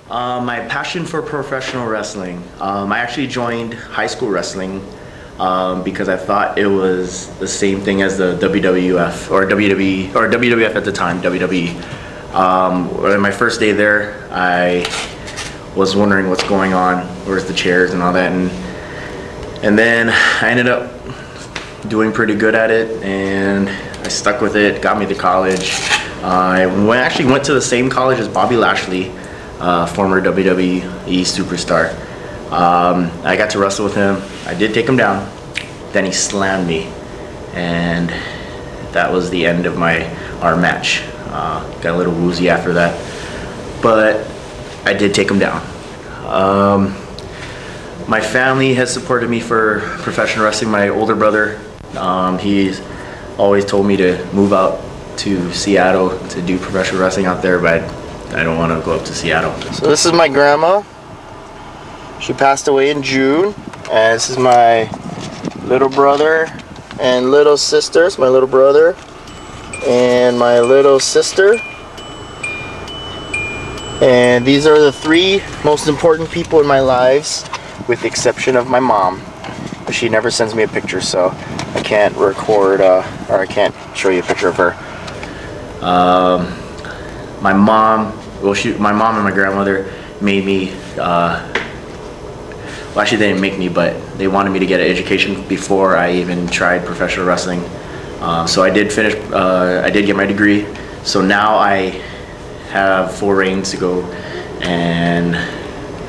My passion for professional wrestling. I actually joined high school wrestling because I thought it was the same thing as the WWF or WWE or WWF at the time, WWE. On my first day there, I was wondering what's going on, where's the chairs and all that, and then I ended up doing pretty good at it, and I stuck with it. Got me to college. I actually went to the same college as Bobby Lashley, former WWE superstar. I got to wrestle with him. I did take him down. Then he slammed me, and that was the end of our match. Got a little woozy after that, but I did take him down. My family has supported me for professional wrestling. My older brother, he's always told me to move out to Seattle to do professional wrestling out there, but I don't want to go up to Seattle. So this is my grandma. She passed away in June, and this is my little brother and little sisters. My little brother and my little sister. And these are the three most important people in my lives, with the exception of my mom. But she never sends me a picture, so I can't record or I can't show you a picture of her. My mom, my mom and my grandmother made me, well, actually they didn't make me, but they wanted me to get an education before I even tried professional wrestling. So I did finish, I did get my degree. So now I have full reins to go and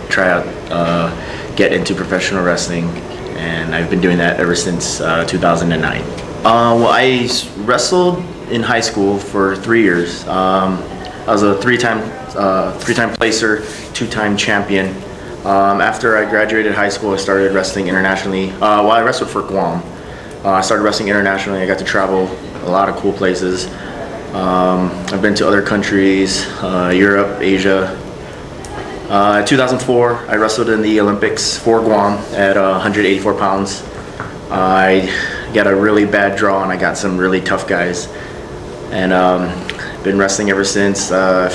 try out, get into professional wrestling, and I've been doing that ever since 2009. Well, I wrestled in high school for 3 years. I was a three-time placer, two-time champion. After I graduated high school, I started wrestling internationally. Well, I wrestled for Guam. I started wrestling internationally. I got to travel a lot of cool places. I've been to other countries, Europe, Asia. In 2004, I wrestled in the Olympics for Guam at 184 pounds. I got a really bad draw, and I got some really tough guys. And been wrestling ever since. I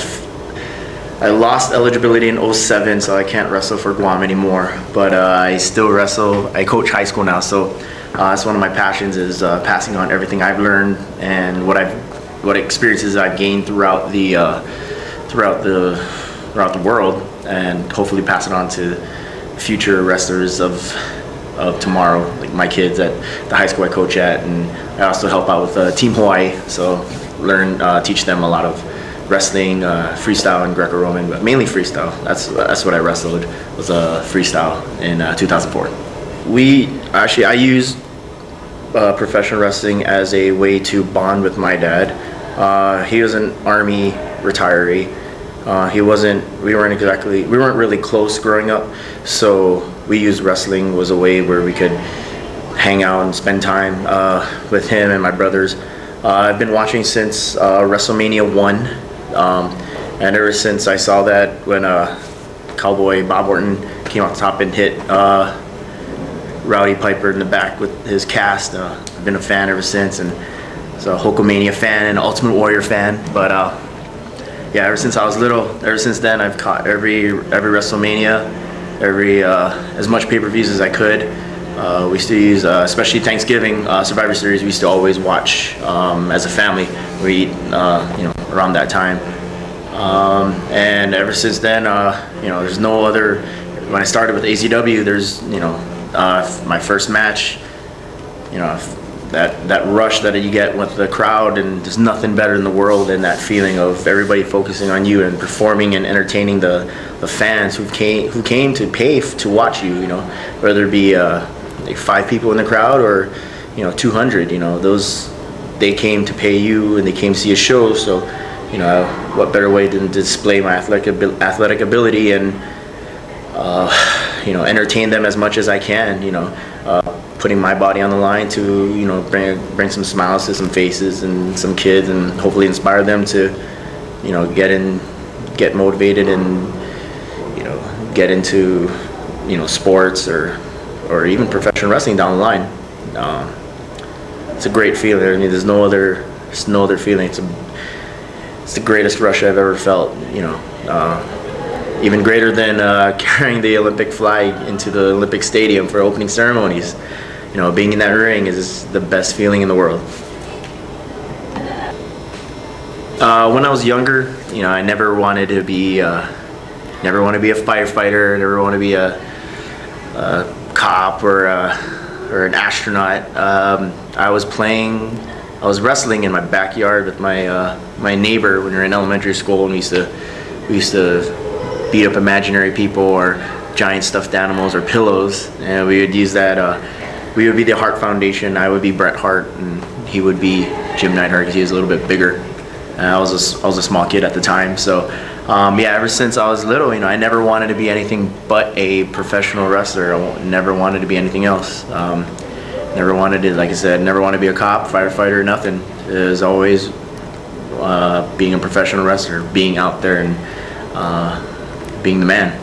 lost eligibility in 2007, so I can't wrestle for Guam anymore. But I still wrestle. I coach high school now, so that's one of my passions, is passing on everything I've learned and what experiences I've gained throughout the world, and hopefully pass it on to future wrestlers of tomorrow, like my kids at the high school I coach at. And I also help out with Team Hawaii, so teach them a lot of wrestling, freestyle and Greco-Roman, but mainly freestyle. That's what I wrestled, was freestyle in 2004. I used professional wrestling as a way to bond with my dad. He was an Army retiree. We weren't really close growing up, so we used wrestling was a way where we could hang out and spend time with him and my brothers. I've been watching since WrestleMania 1, and ever since I saw that when Cowboy Bob Orton came off the top and hit Rowdy Piper in the back with his cast, I've been a fan ever since, and so a Hulkamania fan and Ultimate Warrior fan. But yeah, ever since I was little, ever since then, I've caught every WrestleMania, as much pay-per-views as I could. We used to use, especially Thanksgiving, Survivor Series. We used to always watch as a family. We eat, around that time. And ever since then, there's no other. When I started with ACW, there's, my first match, that rush that you get with the crowd, and there's nothing better in the world than that feeling of everybody focusing on you and performing and entertaining the fans who came to pay to watch you, whether it be like 5 people in the crowd or 200. They came to pay you, and they came to see a show. So what better way than to display my athletic ability and entertain them as much as I can, putting my body on the line to bring some smiles to some faces and some kids, and hopefully inspire them to get motivated and get into sports or even professional wrestling down the line. It's a great feeling. I mean, there's no other feeling. It's the greatest rush I've ever felt. even greater than carrying the Olympic flag into the Olympic Stadium for opening ceremonies. You know, being in that ring is the best feeling in the world. When I was younger, you know, I never wanted to be a firefighter. Never want to be a cop or an astronaut. I was wrestling in my backyard with my neighbor when we were in elementary school, and we used to beat up imaginary people or giant stuffed animals or pillows, and we would use that. We would be the Hart Foundation. I would be Bret Hart, and he would be Jim Neidhart because he was a little bit bigger. I was a small kid at the time, so yeah. Ever since I was little, you know, I never wanted to be anything but a professional wrestler. I never wanted to be anything else. Never wanted to, like I said, never wanted to be a cop, firefighter, nothing. It was always being a professional wrestler, being out there and being the man.